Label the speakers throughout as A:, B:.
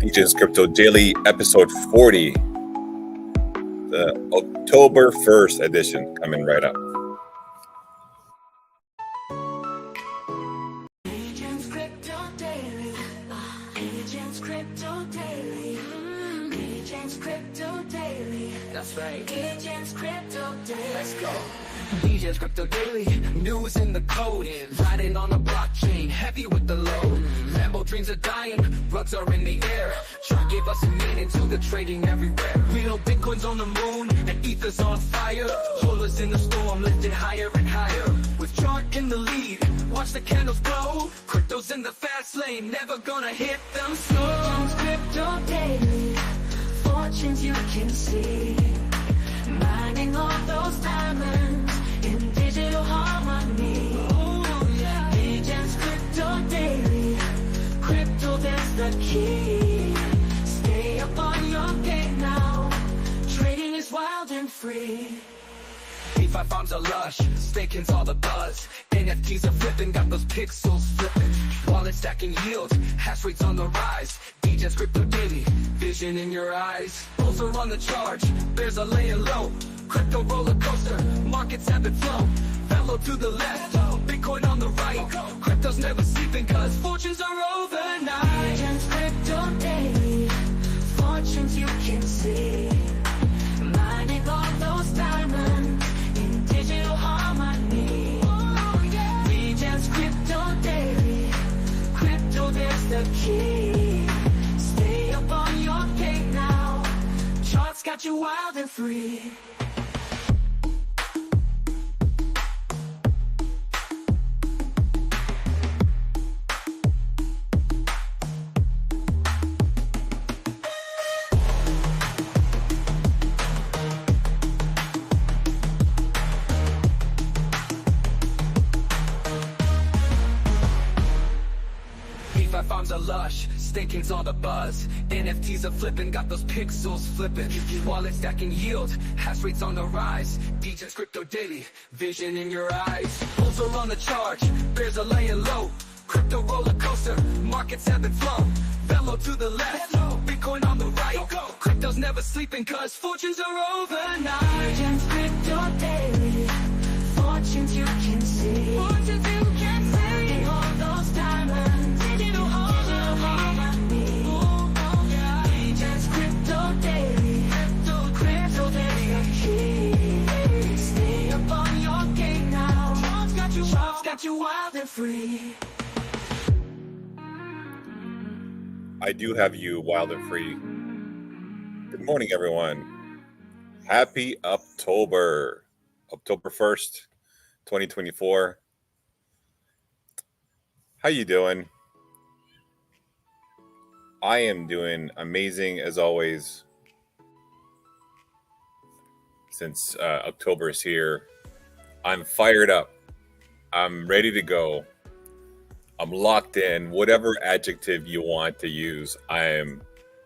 A: Dgenz Crypto Daily, episode 40, the October 1st edition, coming right up.
B: Dgenz Crypto Daily. Dgenz Crypto Daily. Dgenz Crypto Daily. That's right. Dgenz Crypto Daily. Let's go. Dgenz Crypto Daily, news in the code. Riding on a blockchain, heavy with the load. Lambo dreams are dying, rugs are in the air. Chart gave us a meaning to the trading everywhere. Real Bitcoin's on the moon, and Ether's on fire. Holders in the storm, lifted higher and higher. With chart in the lead, watch the candles glow. Crypto's in the fast lane, never gonna hit them slow. Dgenz Crypto Daily, fortunes you can see. Mining all those diamonds in digital harmony. Dgenz Crypto Daily, crypto, that's the key. Stay up on your game now. Trading is wild and free. DeFi farms are lush, staking's all the buzz. NFTs are flipping, got those pixels flipping. Wallet stacking yield, hash rates on the rise. Dgenz Crypto Daily, vision in your eyes. Bulls are on the charge, bears are laying low. Crypto roller coaster, markets ebb and flow. Fellow to the left, Bitcoin on the right. Crypto's never sleeping cause fortunes are overnight. Dgenz Crypto Daily, fortunes you can see. Mining all those diamonds in digital harmony. Dgenz Crypto Daily, crypto, there's the key. Stay up on your game now. Charts got you wild and free. DeFi farms are lush, staking's all the buzz. NFTs are flipping, got those pixels flipping. Wallet stacking yield, hash rates on the rise. Dgenz Crypto Daily, vision in your eyes. Bulls are on the charge, bears are laying low. Crypto roller coaster, markets ebb and flow. Velo to the left, Bitcoin on the right. Crypto's never sleeping cause fortunes are overnight. Dgenz Crypto Daily, fortunes you can see. Fortunes you can see. All those diamonds, digital harmony. Dgenz Crypto Daily, crypto, there's the key. Stay up on your game now. Charts got you wild and free.
A: I do have you wild and free. Good morning, everyone. Happy October. October 1st, 2024. How you doing? I am doing amazing as always. Since October is here, I'm fired up. I'm ready to go. I'm locked in. Whatever adjective you want to use, I am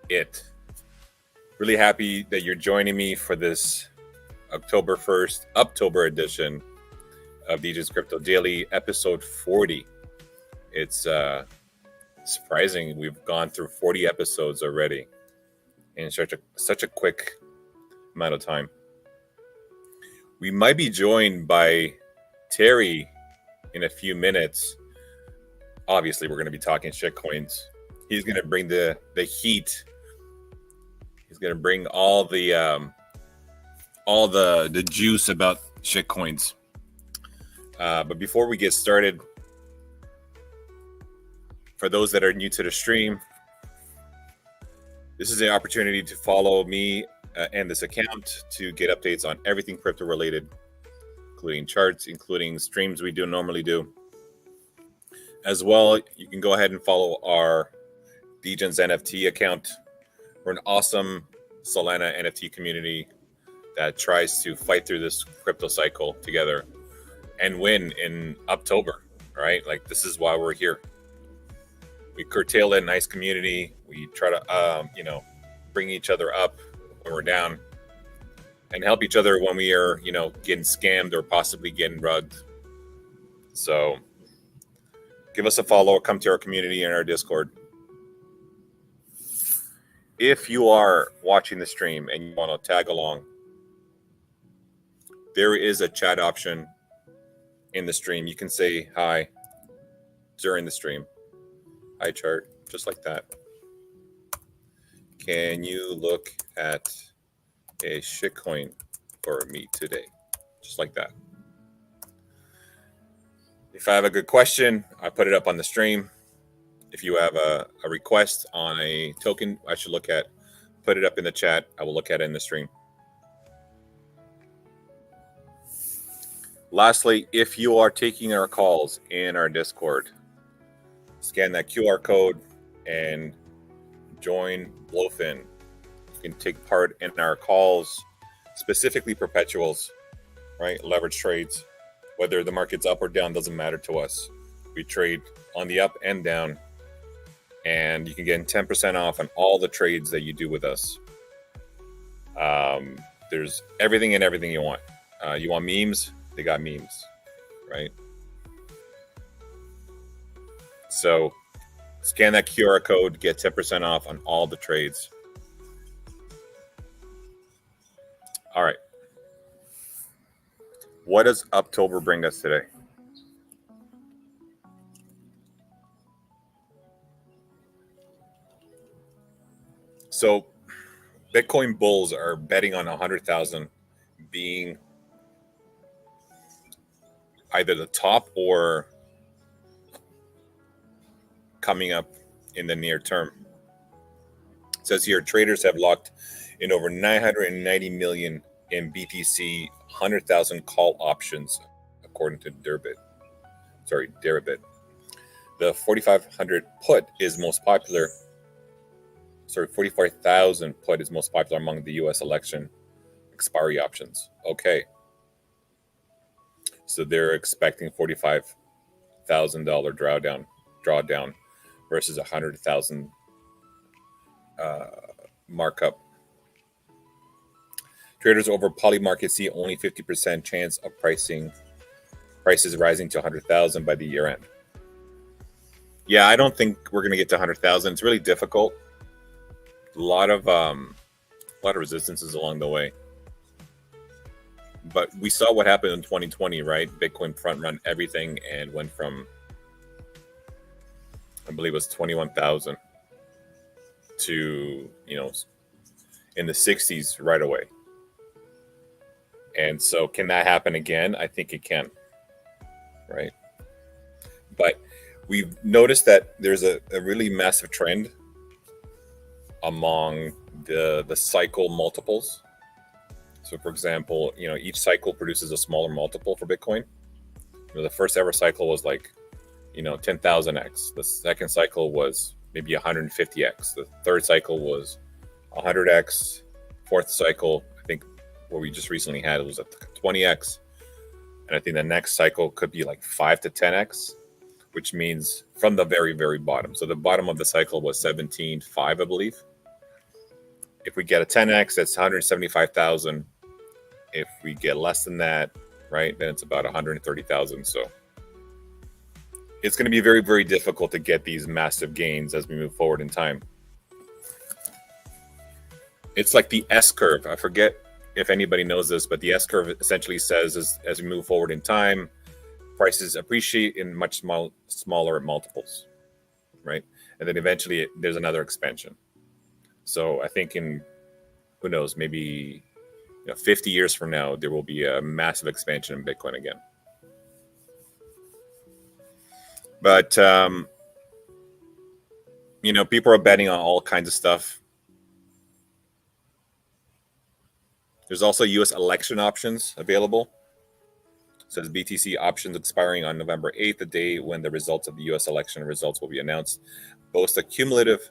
A: it. Really happy that you're joining me for this October 1st, October edition of Dgenz Crypto Daily, episode 40. It's surprising we've gone through 40 episodes already in such a quick amount of time. We might be joined by Terry in a few minutes. Obviously, we're going to be talking shitcoins. He's going to bring the heat. He's going to bring all the juice about shitcoins. But before we get started, for those that are new to the stream, this is an opportunity to follow me and this account to get updates on everything crypto related, including charts, including streams we do normally do. As well, you can go ahead and follow our Dgenz NFT account. We're an awesome Solana NFT community that tries to fight through this crypto cycle together and win in October, right? Like, this is why we're here. We curtail a nice community. We try to, bring each other up when we're down and help each other when we are, getting scammed or possibly getting rugged. So give us a follow or come to our community in our Discord. If you are watching the stream and you want to tag along, there is a chat option in the stream. You can say hi during the stream. Hi, chart, just like that. Can you look at a shitcoin for me today? Just like that. If I have a good question, I put it up on the stream. If you have a request on a token I should look at, put it up in the chat. I will look at it in the stream. Lastly, if you are taking our calls in our Discord, scan that QR code and join Blowfin. You can take part in our calls, specifically perpetuals, right? Leverage trades. Whether the market's up or down doesn't matter to us. We trade on the up and down, and you can get 10% off on all the trades that you do with us. There's everything you want. You want memes? They got memes, right? So scan that QR code, get 10% off on all the trades. All right. What does October bring us today? So Bitcoin bulls are betting on 100,000 being either the top or coming up in the near term. It says here traders have locked in over 990 million in BTC 100,000 call options, according to Deribit. The 4,500 put is most popular. 45,000 put is most popular among the U.S. election expiry options. Okay. So they're expecting $45,000 drawdown versus 100,000 markup. Traders over poly market see only 50% chance of prices rising to 100,000 by the year end. Yeah, I don't think we're going to get to 100,000. It's really difficult. A lot of resistances along the way. But we saw what happened in 2020, right? Bitcoin front run everything and went from, I believe it was 21,000 to, in the 60s right away. And so can that happen again? I think it can, right? But we've noticed that there's a really massive trend among the cycle multiples. So for example, each cycle produces a smaller multiple for Bitcoin. The first ever cycle was like, 10,000x. The second cycle was maybe 150x. The third cycle was 100x. Fourth cycle, I think what we just recently had, it was at 20x. And I think the next cycle could be like 5 to 10x, which means from the very, very bottom. So the bottom of the cycle was 17.5, I believe. If we get a 10x, that's 175,000. If we get less than that, right, then it's about 130,000. So it's going to be very, very difficult to get these massive gains as we move forward in time. It's like the S curve. I forget if anybody knows this, but the S curve essentially says as we move forward in time, prices appreciate in much smaller multiples, right? And then eventually there's another expansion. So I think in, who knows, maybe 50 years from now, there will be a massive expansion in Bitcoin again. But, people are betting on all kinds of stuff. There's also U.S. election options available. It says BTC options expiring on November 8th, the day when the results of the U.S. election results will be announced, boast a cumulative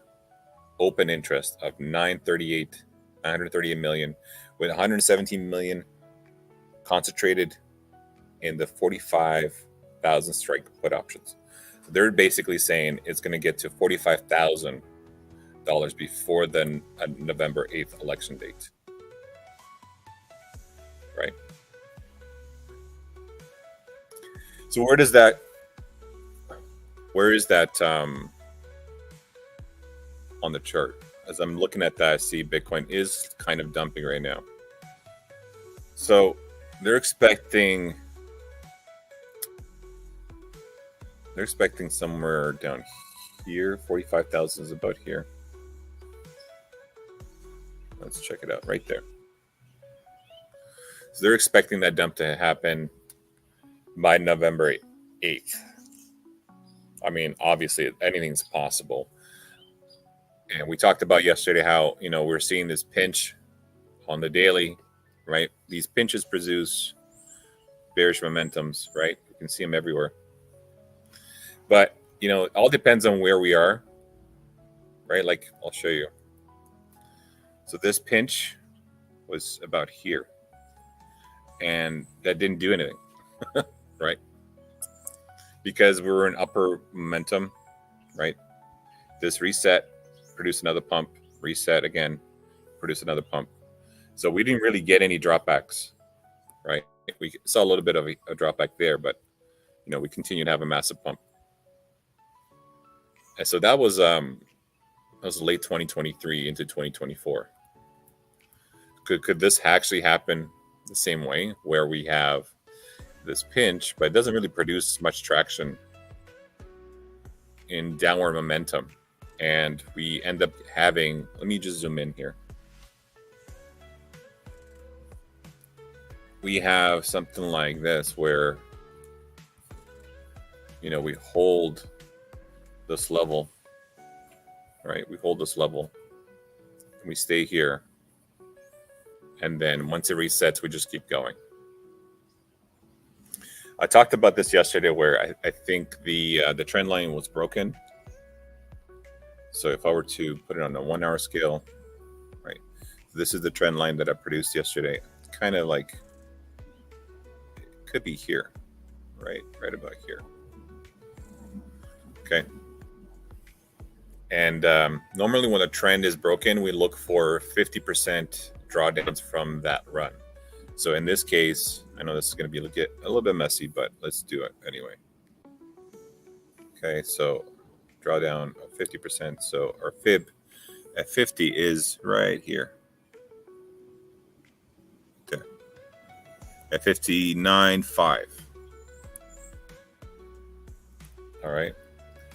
A: open interest of 938 million, with 117 million concentrated in the 45,000 strike put options. So they're basically saying it's going to get to $45,000 before the November 8th election date. Right. So where is that on the chart? as I'm looking at that, I see Bitcoin is kind of dumping right now. So they're expecting somewhere down here. 45,000 is about here. Let's check it out right there. So they're expecting that dump to happen by November 8th. I mean, obviously anything's possible. And we talked about yesterday how, we're seeing this pinch on the daily, right? These pinches produce bearish momentums, right? You can see them everywhere. But, it all depends on where we are, right? Like, I'll show you. So this pinch was about here. And that didn't do anything, right? Because we were in upper momentum, right? This reset, produce another pump, reset again, produce another pump. So we didn't really get any dropbacks, right? We saw a little bit of a drop back there, but we continue to have a massive pump. And so that was late 2023 into 2024. Could this actually happen the same way, where we have this pinch, but it doesn't really produce much traction in downward momentum, and we end up having, let me just zoom in here. We have something like this where we hold this level, right? We hold this level and we stay here, and then once it resets, we just keep going. I talked about this yesterday, where I think the trend line was broken. So if I were to put it on a 1 hour scale, right, this is the trend line that I produced yesterday. It's kind of like, it could be here, right about here. Okay. And normally when a trend is broken, we look for 50% drawdowns from that run. So in this case, I know this is going to get a little bit messy, but let's do it anyway. Okay, so drawdown of 50%. So our fib at 50 is right here. Okay, at 59.5. All right.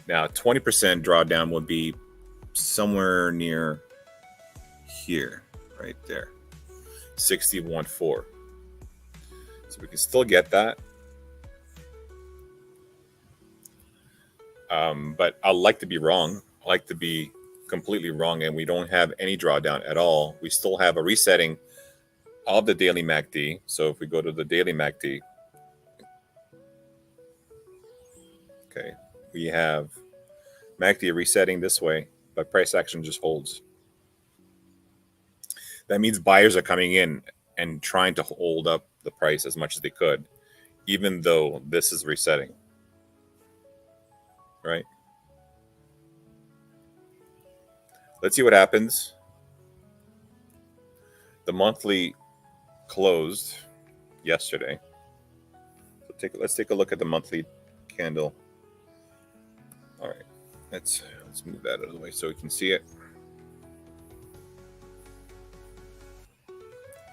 A: Now 20% drawdown would be somewhere near here, right there. 61.4. So we can still get that. But I like to be wrong. I like to be completely wrong, and we don't have any drawdown at all. We still have a resetting of the daily MACD. So if we go to the daily MACD, okay, we have MACD resetting this way, but price action just holds. That means buyers are coming in and trying to hold up the price as much as they could, even though this is resetting, right? Let's see what happens. The monthly closed yesterday. So let's take a look at the monthly candle. All right, let's move that out of the way so we can see it.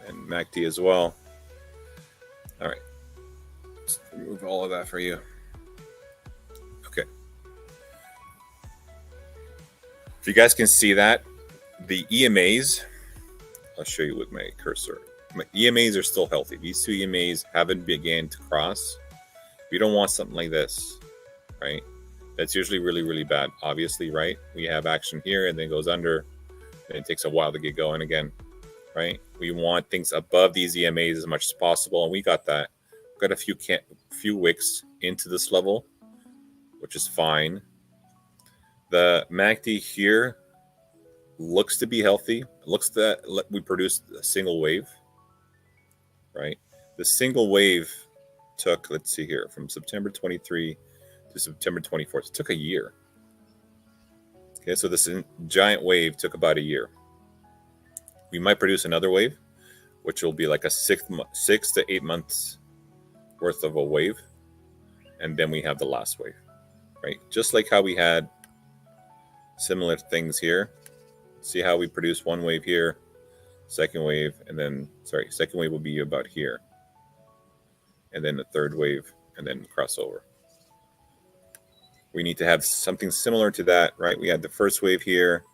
A: And MACD as well. All right, let's remove all of that for you. Okay. If you guys can see that, the EMAs, I'll show you with my cursor. My EMAs are still healthy. These two EMAs haven't begun to cross. We don't want something like this, right? That's usually really, really bad, obviously, right? We have action here and then it goes under, and it takes a while to get going again, right? We want things above these EMAs as much as possible, and we got that. Got a few wicks into this level, which is fine. The MACD here looks to be healthy. It looks that we produced a single wave, right? The single wave took, let's see here, from September 23 to September 24th. It took a year. Okay, so this giant wave took about a year. We might produce another wave, which will be like a 6 to 8 months worth of a wave. And then we have the last wave, right? Just like how we had similar things here. See how we produce one wave here, second wave, and then, second wave will be about here. And then the third wave, and then crossover. We need to have something similar to that, right? We had the first wave here.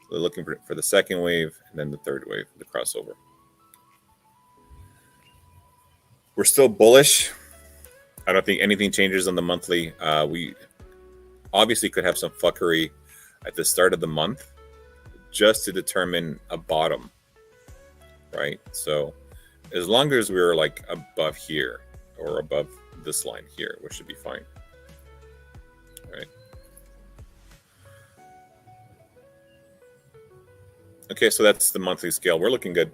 A: We're looking for the second wave, and then the third wave, the crossover. We're still bullish. I don't think anything changes on the monthly. We obviously could have some fuckery at the start of the month just to determine a bottom, right? So as long as we're like above here or above this line here, we should be fine, right? Okay, so that's the monthly scale. We're looking good.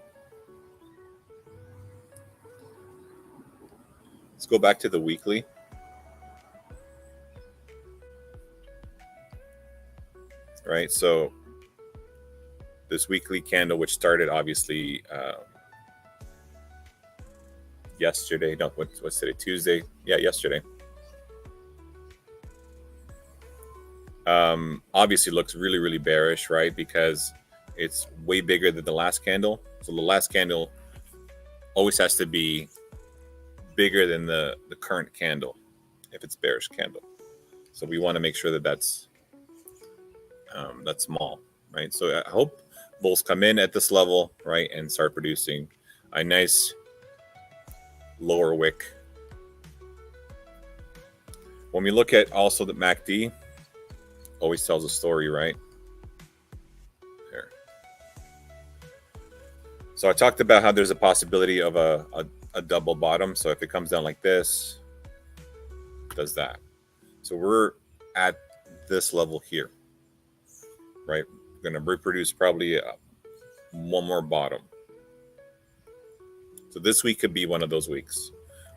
A: Let's go back to the weekly. Right, so this weekly candle, which started obviously yesterday. No, what's today? Tuesday. Yeah, yesterday. Obviously looks really, really bearish, right? Because it's way bigger than the last candle. So the last candle always has to be bigger than the current candle if it's bearish candle. So we want to make sure that that's small, right? So I hope bulls come in at this level, right, and start producing a nice lower wick. When we look at also the MACD, always tells a story, right? There. So I talked about how there's a possibility of a double bottom. So if it comes down like this, does that. So we're at this level here, right? We're going to reproduce probably one more bottom. So this week could be one of those weeks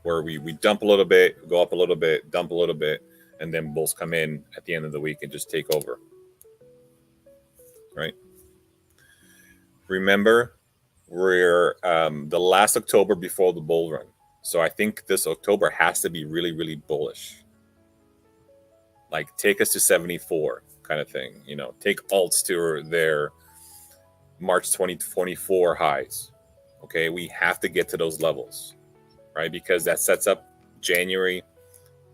A: where we dump a little bit, go up a little bit, dump a little bit, and then bulls come in at the end of the week and just take over, right? Remember, we're the last October before the bull run. So I think this October has to be really, really bullish. Like take us to 74 kind of thing, you know, take alts to their March 2024 highs. Okay, we have to get to those levels, right? Because that sets up January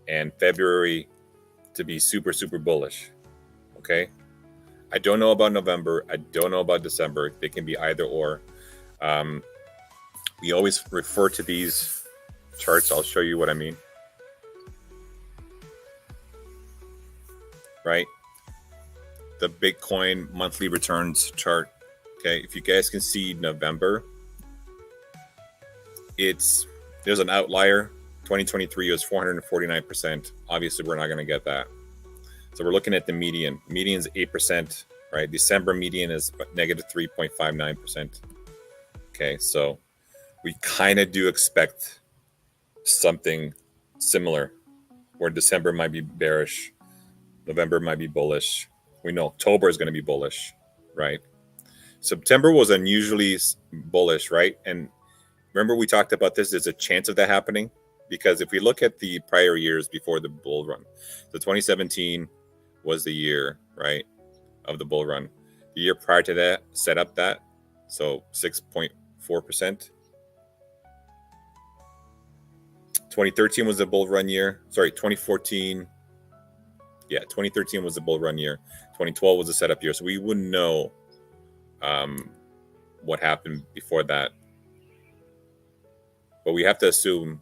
A: and February to be super, super bullish. Okay, I don't know about November. I don't know about December. They can be either or. We always refer to these charts. I'll show you what I mean. Right? The Bitcoin monthly returns chart. Okay, if you guys can see November, there's an outlier. 2023 was 449%. Obviously, we're not going to get that. So we're looking at the median. Median is 8%, right? December median is negative 3.59%. Okay, so we kind of do expect something similar where December might be bearish, November might be bullish. We know October is going to be bullish, right? September was unusually bullish, right? And remember we talked about this. There's a chance of that happening because if we look at the prior years before the bull run, so 2017 was the year, right, of the bull run. The year prior to that set up that, so 6.4%. 2013 was the bull run year. Sorry, 2014. Yeah, 2013 was the bull run year. 2012 was the setup year. So we wouldn't know what happened before that. But we have to assume,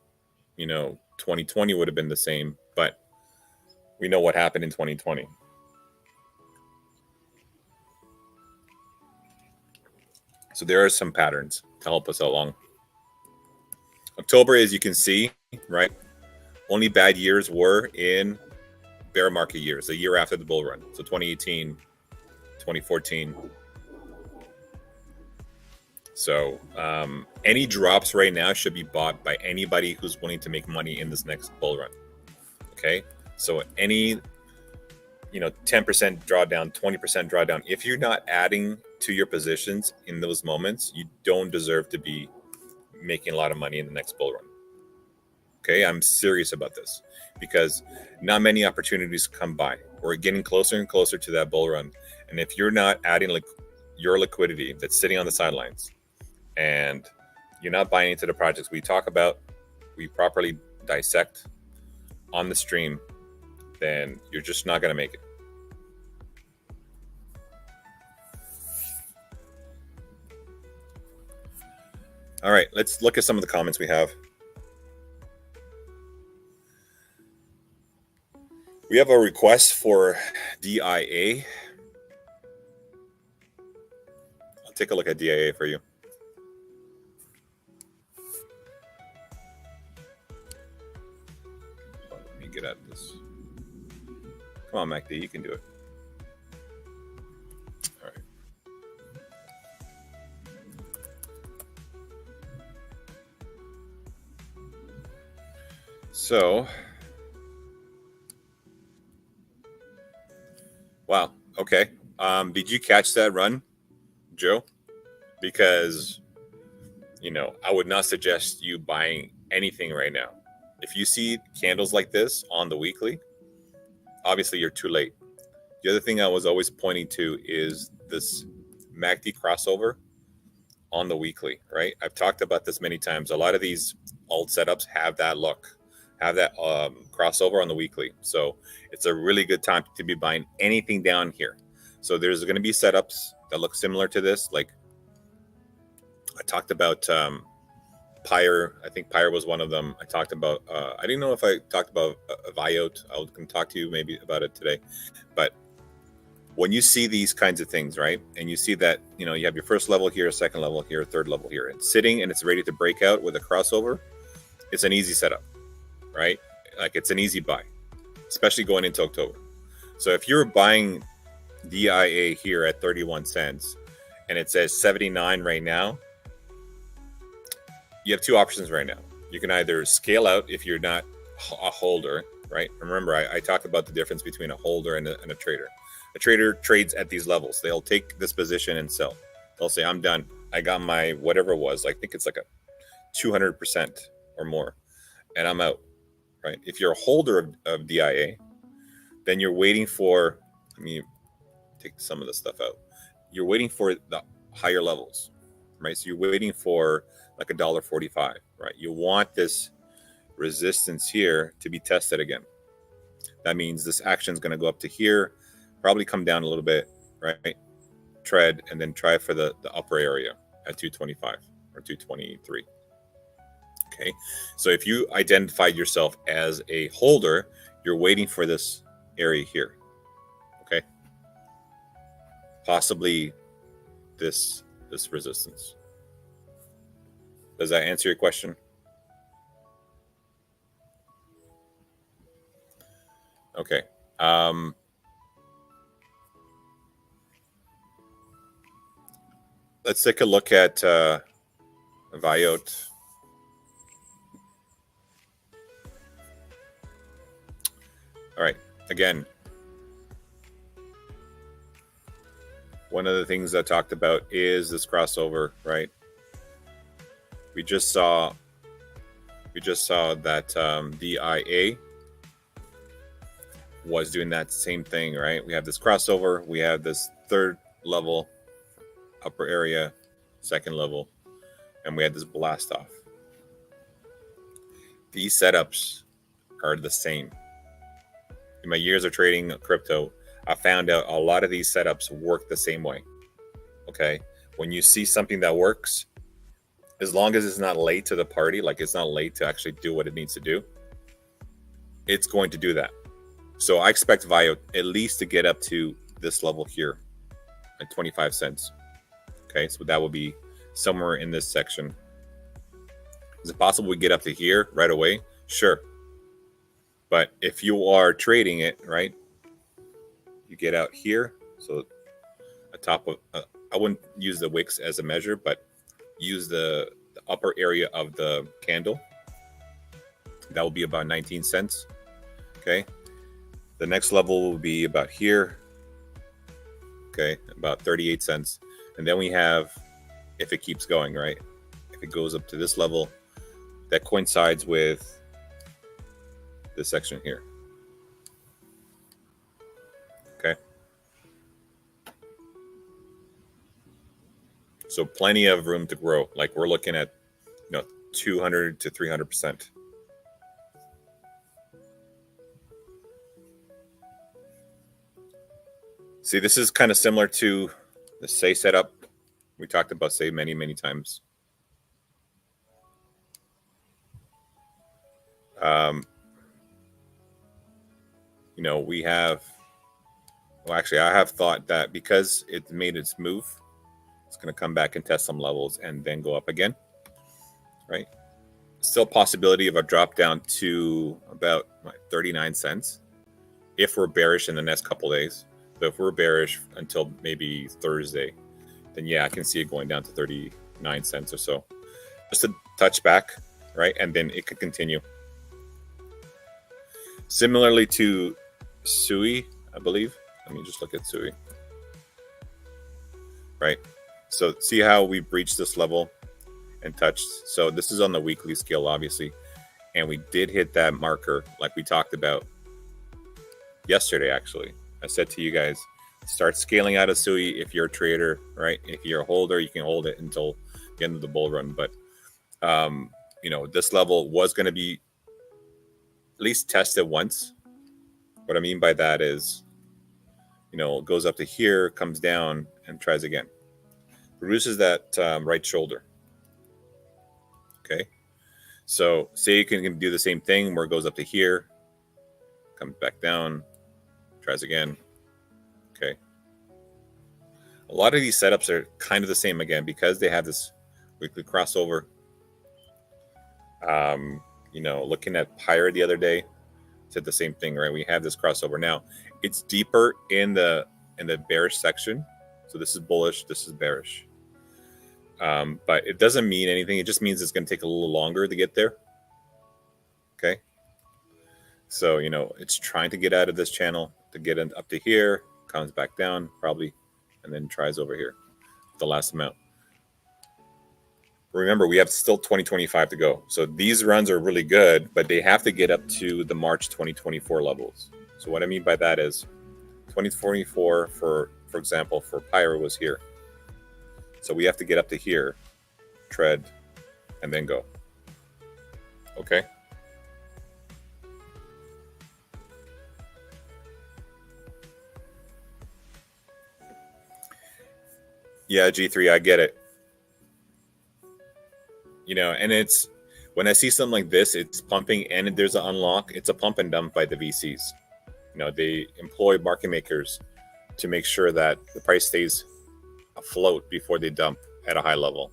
A: 2020 would have been the same. But we know what happened in 2020. So there are some patterns to help us along. October, as you can see, right? Only bad years were in bear market years, the year after the bull run. So 2018, 2014. So any drops right now should be bought by anybody who's willing to make money in this next bull run. Okay. So any, 10% drawdown, 20% drawdown, if you're not adding to your positions in those moments, you don't deserve to be making a lot of money in the next bull run. Okay, I'm serious about this because not many opportunities come by. We're getting closer and closer to that bull run. And if you're not adding your liquidity that's sitting on the sidelines, and you're not buying into the projects we talk about, we properly dissect on the stream, then you're just not going to make it. All right, let's look at some of the comments we have. We have a request for DIA. I'll take a look at DIA for you. Let me get at this. Come on, MacD, you can do it. All right. So, wow. Okay. Did you catch that run, Joe? Because, I would not suggest you buying anything right now. If you see candles like this on the weekly, obviously you're too late. The other thing I was always pointing to is this MACD crossover on the weekly, right? I've talked about this many times. A lot of these alt setups have that look, have that crossover on the weekly. So it's a really good time to be buying anything down here. So there's going to be setups that look similar to this. Like I talked about Pyre. I think Pyre was one of them. I talked about, I didn't know if I talked about Viot. I'll talk to you maybe about it today. But when you see these kinds of things, right, and you see that, you have your first level here, second level here, third level here, it's sitting and it's ready to break out with a crossover, it's an easy setup, right? Like it's an easy buy, especially going into October. So if you're buying DIA here at 31 cents and it says 79 right now, you have two options right now. You can either scale out if you're not a holder, right? Remember, I talked about the difference between a holder and a trader. A trader trades at these levels. They'll take this position and sell. They'll say, I'm done. I got my whatever it was. I think it's like a 200% or more, and I'm out, right? If you're a holder of DIA, then you're waiting for, let me take some of the stuff out. You're waiting for the higher levels, right? So you're waiting for like $1.45, right? You want this resistance here to be tested again. That means this action is going to go up to here, probably come down a little bit, right? Tread, and then try for the upper area at 225 or 223. Okay, so if you identified yourself as a holder, you're waiting for this area here. Okay, possibly this resistance. Does that answer your question? Okay. Let's take a look at Viot. All right. Again, one of the things I talked about is this crossover, right? We just saw that DIA was doing that same thing, right? We have this crossover, we have this third level, upper area, second level, and we had this blast off. These setups are the same. In my years of trading crypto, I found out a lot of these setups work the same way. Okay, when you see something that works, as long as it's not late to the party, like it's not late to actually do what it needs to do, it's going to do that. So I expect Viot at least to get up to this level here at 25 cents. Okay, so that will be somewhere in this section. Is it possible we get up to here right away? Sure. But if you are trading it, right, you get out here. So a top of, I wouldn't use the wicks as a measure, but use the upper area of the candle. That will be about 19 cents. Okay. The next level will be about here. Okay. About 38 cents. And then we have, if it keeps going, right? If it goes up to this level, that coincides with this section here. Okay. So plenty of room to grow. Like we're looking at, 200 to 300%. See, this is kind of similar to the say setup. We talked about say many, many times. We have, well, actually, I have thought that because it made its move, it's going to come back and test some levels and then go up again, right? Still possibility of a drop down to about 39 cents if we're bearish in the next couple days. So if we're bearish until maybe Thursday, then yeah, I can see it going down to 39 cents or so. Just a touch back, right? And then it could continue. Similarly to Sui, I believe. Let me just look at Sui. Right. So see how we breached this level and touched. So this is on the weekly scale, obviously. And we did hit that marker like we talked about yesterday, actually. I said to you guys, start scaling out of Sui if you're a trader, right? If you're a holder, you can hold it until the end of the bull run. But, this level was going to be at least tested once. What I mean by that is, it goes up to here, comes down, and tries again. Reduces that right shoulder. Okay. So say you can do the same thing where it goes up to here, comes back down, tries again. Okay. A lot of these setups are kind of the same again because they have this weekly crossover. Looking at Pyre the other day, said the same thing, right? We have this crossover. Now, it's deeper in the bearish section. So this is bullish, this is bearish. But it doesn't mean anything. It just means it's going to take a little longer to get there. Okay. So, it's trying to get out of this channel to get up to here, comes back down probably, and then tries over here, the last amount. Remember, we have still 2025 to go. So these runs are really good, but they have to get up to the March 2024 levels. So what I mean by that is 2024, for example, for Pyro was here. So we have to get up to here, tread, and then go. Okay? Yeah, G3, I get it. And it's when I see something like this, it's pumping and there's an unlock. It's a pump and dump by the VCs. They employ market makers to make sure that the price stays afloat before they dump at a high level.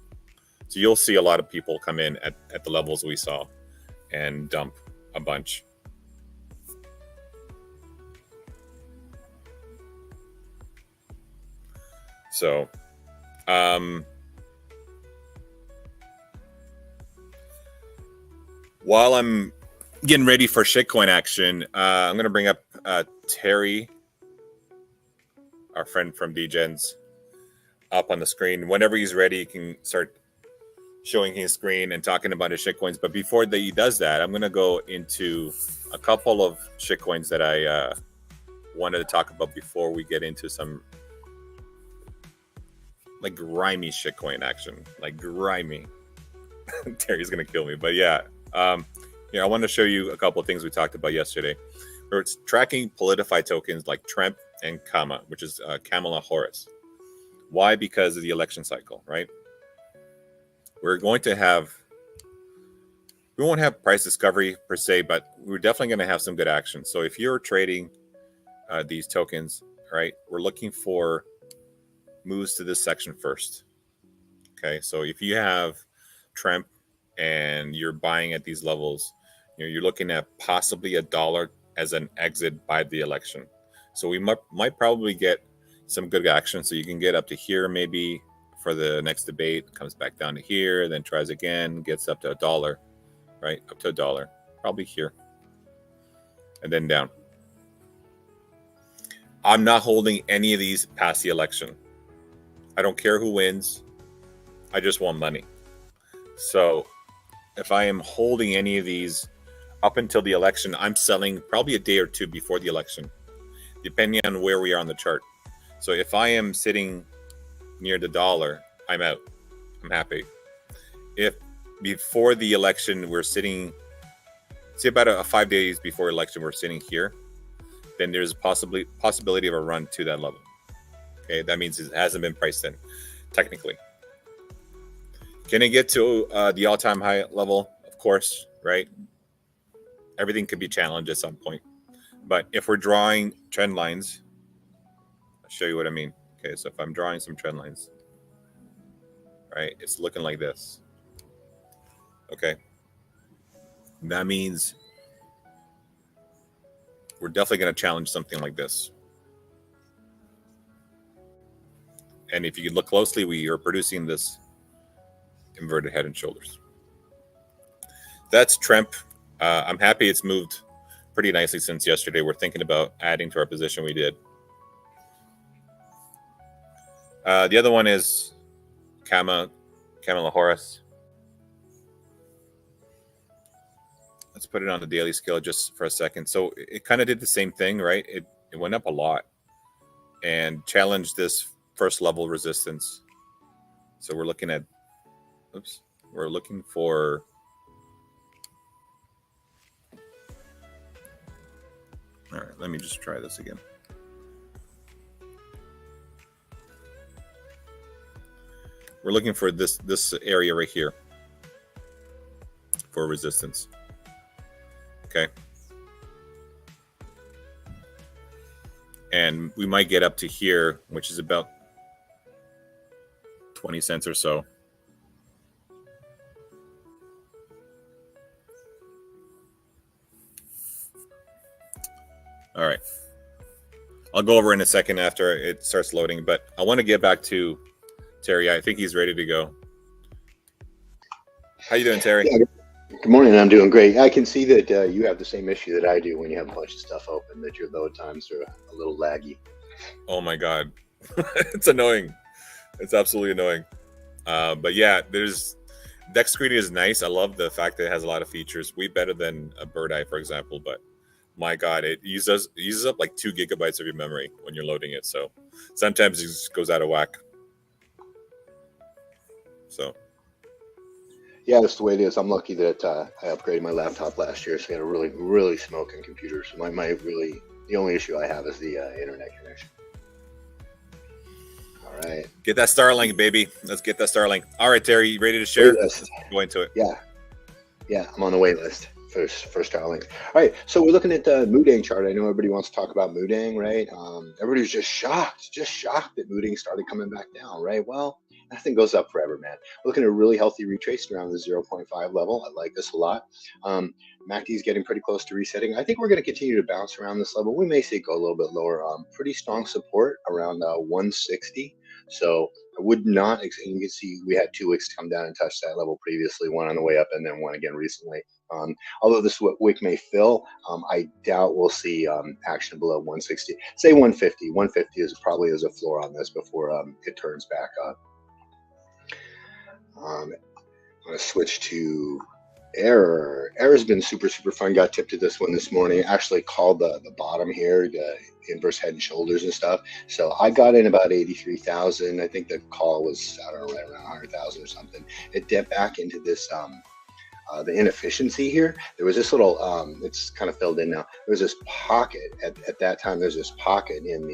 A: So you'll see a lot of people come in at the levels we saw and dump a bunch. So, while I'm getting ready for shitcoin action, I'm going to bring up Terry, our friend from Dgenz, up on the screen. Whenever he's ready, he can start showing his screen and talking about his shitcoins. But before he does that, I'm going to go into a couple of shitcoins that I wanted to talk about before we get into some like grimy shitcoin action. Like grimy. Terry's going to kill me. But yeah. I want to show you a couple of things we talked about yesterday. We're tracking Politify tokens like Trump and Kama, which is Kamala Harris. Why? Because of the election cycle, right? We won't have price discovery per se, but we're definitely going to have some good action. So if you're trading these tokens, right, we're looking for moves to this section first. Okay, so if you have Trump and you're buying at these levels, you're looking at possibly $1 as an exit by the election. So we might probably get some good action. So you can get up to here maybe for the next debate, comes back down to here, then tries again, gets up to $1, right? Up to $1, probably here, and then down. I'm not holding any of these past the election. I don't care who wins. I just want money. So if I am holding any of these up until the election, I'm selling probably a day or two before the election, depending on where we are on the chart. So if I am sitting near the $1, I'm out. I'm happy. If before the election we're sitting, say about a 5 days before election we're sitting here, then there's possibility of a run to that level. Okay, that means it hasn't been priced in, technically. Can it get to the all-time high level? Of course, right? Everything could be challenged at some point. But if we're drawing trend lines, I'll show you what I mean. Okay, so if I'm drawing some trend lines, right, it's looking like this. Okay, that means we're definitely going to challenge something like this. And if you look closely, we are producing this inverted head and shoulders. That's Tremp. I'm happy it's moved pretty nicely since yesterday. We're thinking about adding to our position we did. The other one is Camilla Horace. Let's put it on the daily scale just for a second. So it kind of did the same thing, right? It went up a lot and challenged this first level resistance. So we're looking at, we're looking for, all right, let me just try this again. We're looking for this area right here for resistance. Okay. And we might get up to here, which is about 20 cents or so. All right. I'll go over in a second after it starts loading, but I want to get back to Terry. I think he's ready to go. How you doing, Terry?
C: Yeah, good morning. I'm doing great. I can see that you have the same issue that I do when you have a bunch of stuff open, that your load times are a little laggy.
A: Oh my God. It's annoying. It's absolutely annoying. But yeah, there's Dex screening is nice. I love the fact that it has a lot of features, way better than a Bird Eye, for example. But my God, it uses up like 2 gigabytes of your memory when you're loading it. So sometimes it just goes out of whack. So
C: yeah, that's the way it is. I'm lucky that I upgraded my laptop last year, so I got a really smoking computer. So the only issue I have is the internet connection. All right,
A: get that Starlink, baby. Let's get that Starlink. All right, Terry, you ready to share?
C: Let's
A: go into it.
C: Yeah, I'm on the wait list for Starlink. All right, so we're looking at the Moodang chart. I know everybody wants to talk about Moodang, right? Everybody's just shocked that Moodang started coming back down, right? Well, nothing goes up forever, man. We're looking at a really healthy retrace around the 0.5 level. I like this a lot. MACD is getting pretty close to resetting. I think we're going to continue to bounce around this level. We may see it go a little bit lower. Pretty strong support around 160. So I would not, and you can see we had 2 wicks come down and touch that level previously, one on the way up and then one again recently. Although this wick may fill, I doubt we'll see action below 160. Say 150. 150 is probably as a floor on this before it turns back up. I'm going to switch to Error. Error's been super fun. Got tipped to this one this morning. Actually called the bottom here, the inverse head and shoulders and stuff. So I got in about 83,000. I think the call was, I don't know, right around 100,000 or something. It dipped back into this the inefficiency here. There was this little it's kind of filled in now. There was this pocket at that time. There's this pocket in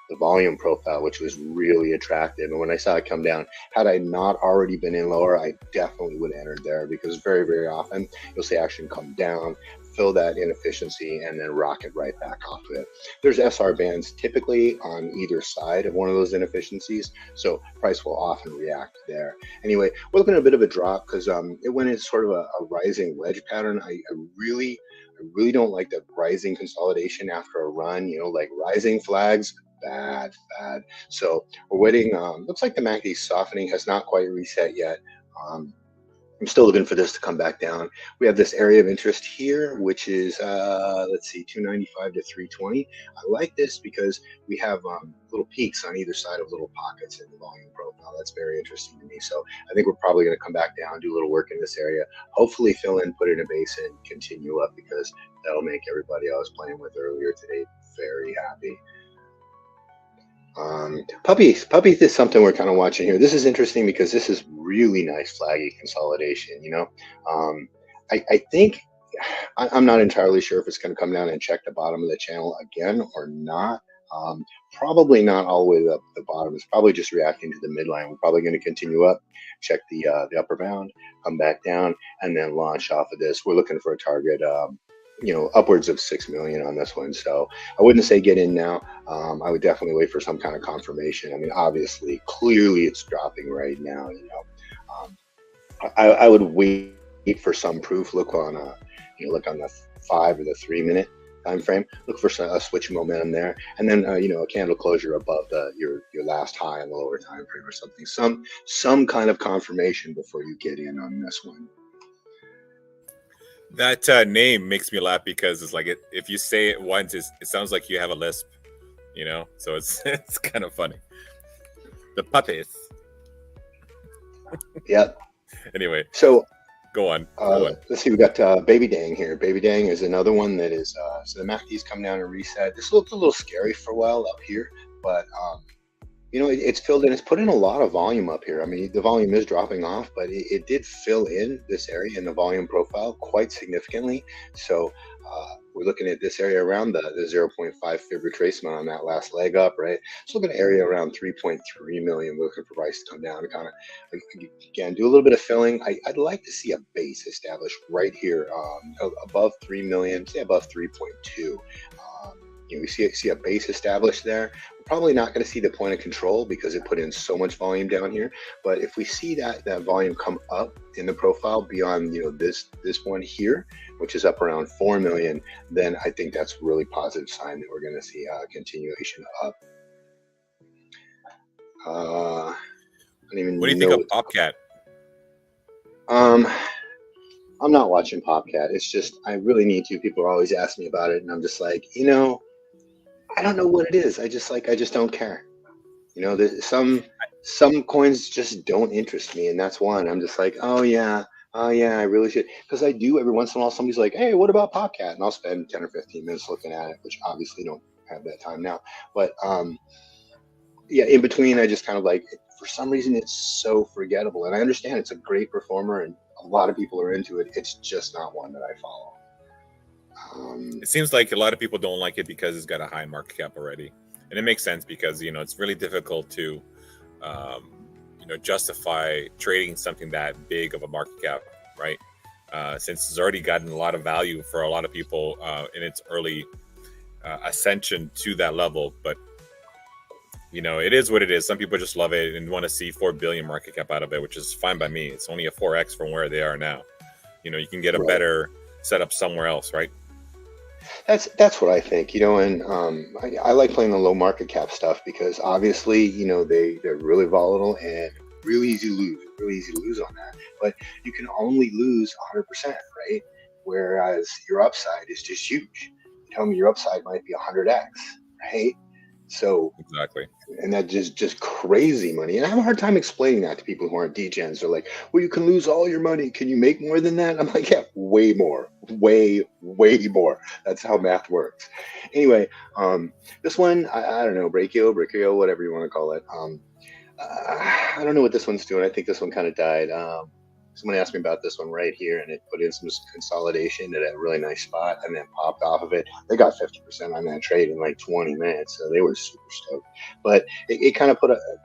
C: the volume profile, which was really attractive. And when I saw it come down, had I not already been in lower, I definitely would have entered there, because very often you'll see action come down, fill that inefficiency, and then rocket right back off of it. There's SR bands typically on either side of one of those inefficiencies, so price will often react there. Anyway, we're looking at a bit of a drop because it went in sort of a rising wedge pattern. I really don't like the rising consolidation after a run, like rising flags. Bad. So we're waiting. Looks like the MACD softening has not quite reset yet. I'm still looking for this to come back down. We have this area of interest here, which is, let's see, 295 to 320. I like this because we have little peaks on either side of little pockets in the volume profile. That's very interesting to me. So I think we're probably going to come back down, do a little work in this area, hopefully fill in, put in a base and continue up, because that'll make everybody I was playing with earlier today very happy. Puppies is something we're kind of watching here. This is interesting because this is really nice flaggy consolidation. I think I'm not entirely sure if it's going to come down and check the bottom of the channel again or not. Probably not all the way up the bottom. It's probably just reacting to the midline. We're probably going to continue up, check the upper bound, come back down, and then launch off of this. We're looking for a target, upwards of 6 million on this one. So I wouldn't say get in now. I would definitely wait for some kind of confirmation. I mean, obviously, clearly it's dropping right now. I would wait for some proof. Look on the 5 or the 3 minute time frame. Look for a switch momentum there, and then a candle closure above your last high in the lower time frame or something. Some kind of confirmation before you get in on this one.
A: That name makes me laugh because it's like if you say it once, it sounds like you have a lisp, So it's it's kind of funny. The puppies.
C: Yeah.
A: Anyway,
C: so
A: go on.
C: Let's see. We got Baby Dang here. Baby Dang is another one that is. So the MACD's come down and reset. This looked a little scary for a while up here, but it's filled in. It's put in a lot of volume up here. I mean, the volume is dropping off, but it did fill in this area in the volume profile quite significantly. So we're looking at this area around the 0.5 fib retracement on that last leg up, right? So looking at area around 3.3 million. We're looking for price to come down and kind of, again, do a little bit of filling. I'd like to see a base established right here above 3 million, say above 3.2. We see a base established there. We're probably not going to see the point of control because it put in so much volume down here. But if we see that volume come up in the profile beyond this one here, which is up around 4 million, then I think that's a really positive sign that we're going to see a continuation up. I don't even
A: what do you think of Popcat?
C: I'm not watching Popcat. It's just I really need to. People are always asking me about it, and I'm just like, I don't know what it is. I just don't care. There's some coins just don't interest me, and that's one. I'm just like, oh yeah, I really should, because I do every once in a while. Somebody's like, hey, what about Popcat? And I'll spend 10 or 15 minutes looking at it, which obviously don't have that time now. But yeah, in between, I just kind of like, for some reason, it's so forgettable, and I understand it's a great performer, and a lot of people are into it. It's just not one that I follow.
A: It seems like a lot of people don't like it because it's got a high market cap already, and it makes sense because it's really difficult to justify trading something that big of a market cap, right? Since it's already gotten a lot of value for a lot of people in its early ascension to that level. But it is what it is. Some people just love it and want to see 4 billion market cap out of it, which is fine by me. It's only a 4x from where they are now. You can get a better setup somewhere else, right?
C: That's what I think, and I like playing the low market cap stuff because obviously, they're really volatile and really easy to lose on that. But you can only lose 100%, right? Whereas your upside is just huge. You tell me your upside might be 100x, right? So
A: exactly, and
C: that just crazy money. And I have a hard time explaining that to people who aren't Dgenz. They're like, well, you can lose all your money. Can you make more than that? I'm like, yeah, way more, way more. That's how math works. Anyway, this one, I don't know, Brachio, whatever you want to call it. I don't know what this one's doing. I think this one kind of died. Someone asked me about this one right here, and it put in some consolidation at a really nice spot and then popped off of it. They got 50% on that trade in like 20 minutes, so they were super stoked. But it kind of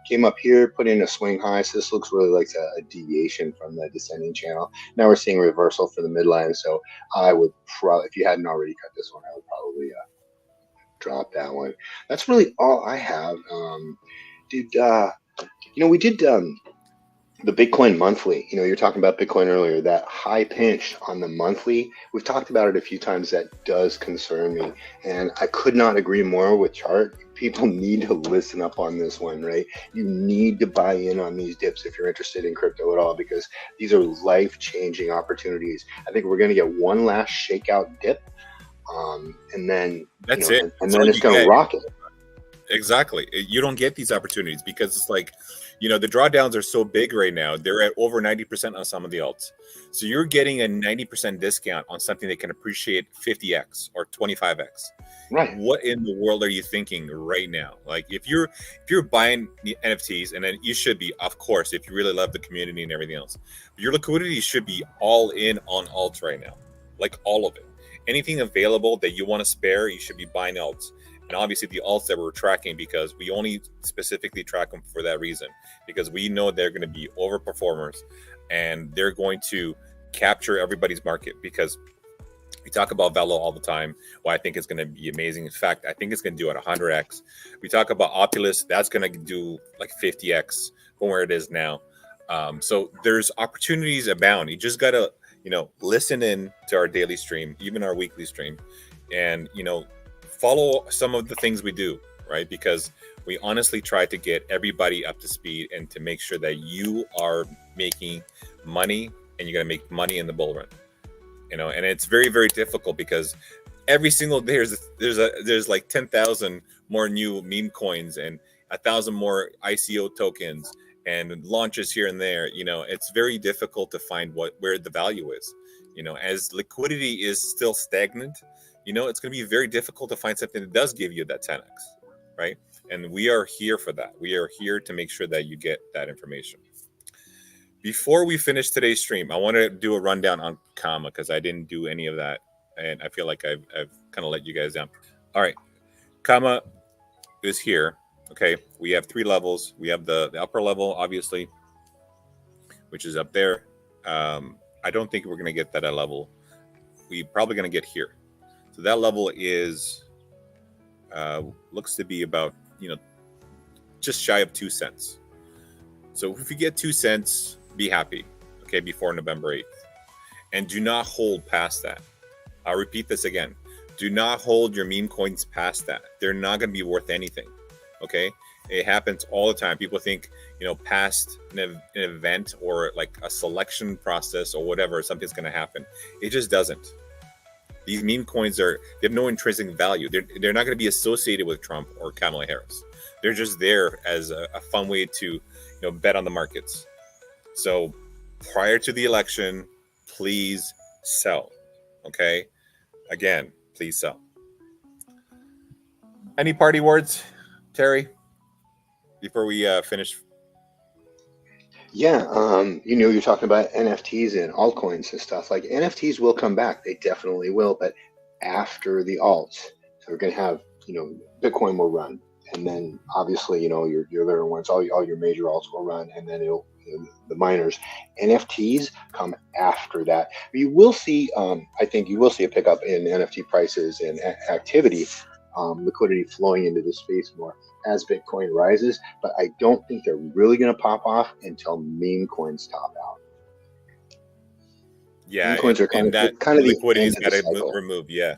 C: came up here, put in a swing high, so this looks really like a deviation from the descending channel. Now we're seeing a reversal for the midline, so I would probably, if you hadn't already cut this one, I would probably drop that one. That's really all I have. We did the Bitcoin monthly. You're talking about Bitcoin earlier, that high pinch on the monthly. We've talked about it a few times. That does concern me, and I could not agree more with Chart. People need to listen up on this one, right? You need to buy in on these dips if you're interested in crypto at all, because these are life-changing opportunities. I think we're going to get one last shakeout dip, and then
A: that's it.
C: And then it's going to rocket.
A: Exactly. You don't get these opportunities because it's like, the drawdowns are so big right now. They're at over 90% on some of the alts. So you're getting a 90% discount on something that can appreciate 50x or 25x.
C: Right.
A: What in the world are you thinking right now? Like if you're buying the NFTs, and then you should be, of course, if you really love the community and everything else, but your liquidity should be all in on alts right now, like all of it. Anything available that you want to spare, you should be buying alts. And obviously the alts that we're tracking, because we only specifically track them for that reason, because we know they're going to be overperformers and they're going to capture everybody's market. Because we talk about Velo all the time. Well, I think it's going to be amazing. In fact, I think it's going to do at 100x. We talk about Oculus, that's going to do like 50x from where it is now. So there's opportunities abound. You just got to, listen in to our daily stream, even our weekly stream, and, follow some of the things we do, right? Because we honestly try to get everybody up to speed and to make sure that you are making money, and you're going to make money in the bull run, and it's very, very difficult because every single day there's like 10,000 more new meme coins and 1,000 more ICO tokens and launches here and there. It's very difficult to find where the value is, as liquidity is still stagnant. It's going to be very difficult to find something that does give you that 10x, right? And we are here for that. We are here to make sure that you get that information. Before we finish today's stream, I want to do a rundown on Comma because I didn't do any of that, and I feel like I've kind of let you guys down. All right, Comma is here. Okay, we have 3 levels. We have the upper level, obviously, which is up there. I don't think we're going to get that at level. We're probably going to get here. So that level is looks to be about just shy of 2 cents. So if you get 2 cents, be happy, okay, before November 8th, and do not hold past that. I'll repeat this again: do not hold your meme coins past that. They're not going to be worth anything. Okay, it happens all the time. People think past an event or like a selection process or whatever, something's going to happen. It just doesn't. These meme coins they have no intrinsic value. They're not going to be associated with Trump or Kamala Harris. They're just there as a fun way to bet on the markets. So prior to the election, please sell. Okay, again, please sell. Any party words, Terry, before we finish?
C: Yeah, you're talking about NFTs and altcoins and stuff. Like NFTs will come back; they definitely will. But after the alts, so we're going to have, Bitcoin will run, and then obviously, your other ones, all your major alts will run, and then the miners. NFTs come after that. You will see, I think you will see a pickup in NFT prices and activity, liquidity flowing into the space more as Bitcoin rises, but I don't think they're really going to pop off until meme coins top out.
A: Yeah,
C: meme coins are kind of the
A: liquidity is got to
C: cycle.
A: remove. Yeah,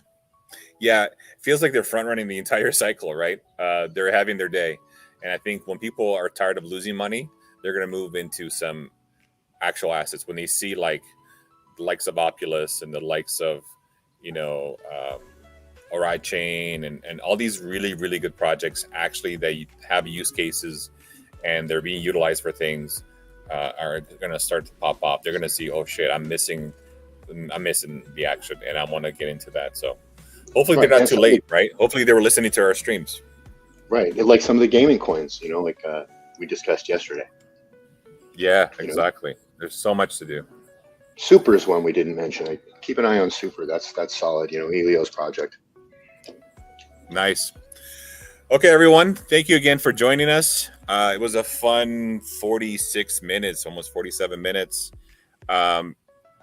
A: it feels like they're front running the entire cycle, right? They're having their day, and I think when people are tired of losing money, they're going to move into some actual assets when they see like the likes of Oculus and the likes of Ori Chain and all these really, really good projects actually they have use cases and they're being utilized for things are going to start to pop up. They're going to see, oh shit, I'm missing the action and I want to get into that. So hopefully they're not too late, right? Hopefully they were listening to our streams.
C: Right. Like some of the gaming coins, like we discussed yesterday.
A: Yeah, exactly. There's so much to do.
C: Super is one we didn't mention. Keep an eye on Super. That's solid. Elio's project.
A: Nice. Okay, everyone. Thank you again for joining us. It was a fun 46 minutes, almost 47 minutes.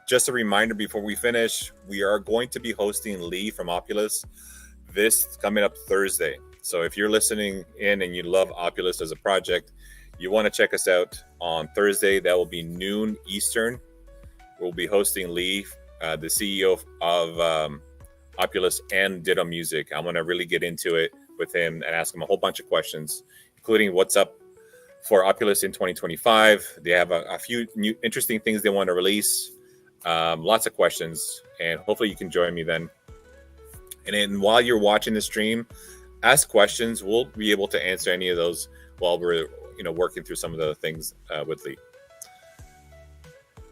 A: Just a reminder before we finish, we are going to be hosting Lee from Oculus this coming up Thursday. So if you're listening in and you love Oculus as a project, you want to check us out on Thursday. That will be noon Eastern. We'll be hosting Lee, the CEO of Oculus and Ditto Music. I'm going to really get into it with him and ask him a whole bunch of questions, including what's up for Oculus in 2025. They have a few new interesting things they want to release, lots of questions, and hopefully you can join me then. And then while you're watching the stream, ask questions. We'll be able to answer any of those while we're working through some of the things with Lee.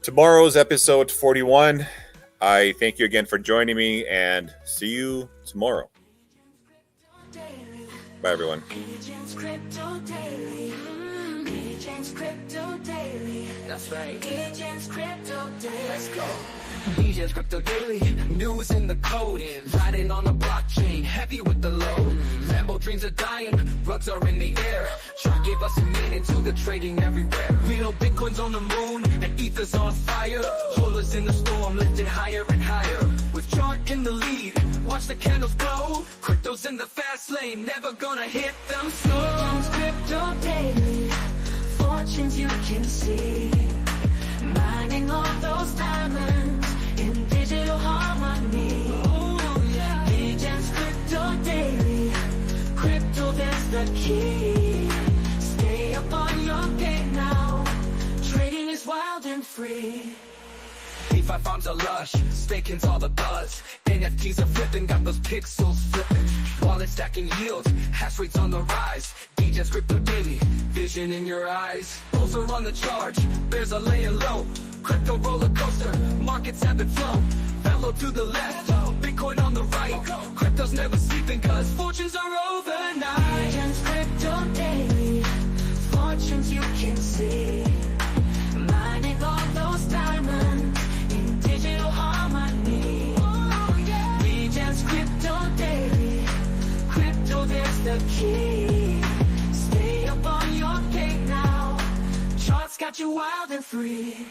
A: Tomorrow's episode 41. I thank you again for joining me, and see you tomorrow. Bye, everyone.
B: Dgenz Crypto Daily. Dgenz Crypto Daily. That's right. Dgenz Crypto Daily. Let's go. Dgenz Crypto Daily. News in the code. Riding on the blockchain. Heavy with the load. Lambo dreams are dying. Rugs are in the air. Chart gave us a meaning to the trading everywhere. Real Bitcoin's on the moon. And Ether's on fire. Holders in the storm. Lifted higher and higher. With chart in the lead. Watch the candles glow. Crypto's in the fast lane. Never gonna hit them slow. Dgenz Crypto Daily. Fortunes you can see. Mining all those diamonds in digital harmony. Dgenz Crypto Daily. Crypto, that's the key. Stay up on your game now. Trading is wild and free. DeFi farms are lush, staking's all the buzz. NFTs are flipping, got those pixels flipping. Wallet stacking yields, hash rates on the rise. Dgenz Crypto Daily, vision in your eyes. Bulls are on the charge, bears are laying low. Crypto roller coaster, markets have been flown. Fellow to the left, Bitcoin on the right. Crypto's never sleeping, cause fortunes are overnight. Dgenz Crypto Daily, fortunes you can see. Mining all those diamonds in digital harmony. Dgenz Crypto Daily. Crypto, there's the key. Stay up on your game now. Charts got you wild and free.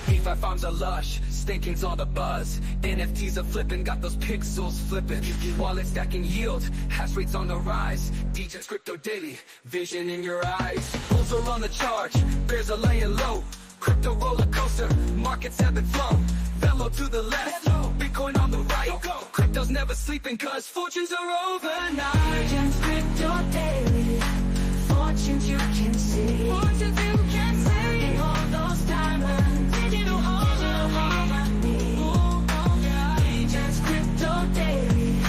B: DeFi farms are lush, staking's all the buzz. NFTs are flipping, got those pixels flipping. Wallet stacking yield, hash rates on the rise. Dgenz Crypto Daily, vision in your eyes. Bulls are on the charge, bears are laying low. Crypto roller coaster, markets have been flown. Velo to the left, Bitcoin on the right. Crypto's never sleeping, cause fortunes are overnight. Dgenz Crypto Daily, fortunes you can see. Fortunes you can see. All those diamonds, digital harmony. Dgenz Crypto Daily,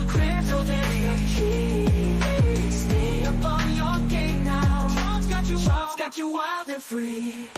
B: crypto, there's the key. Stay up on your game now. Charts got you wild and free.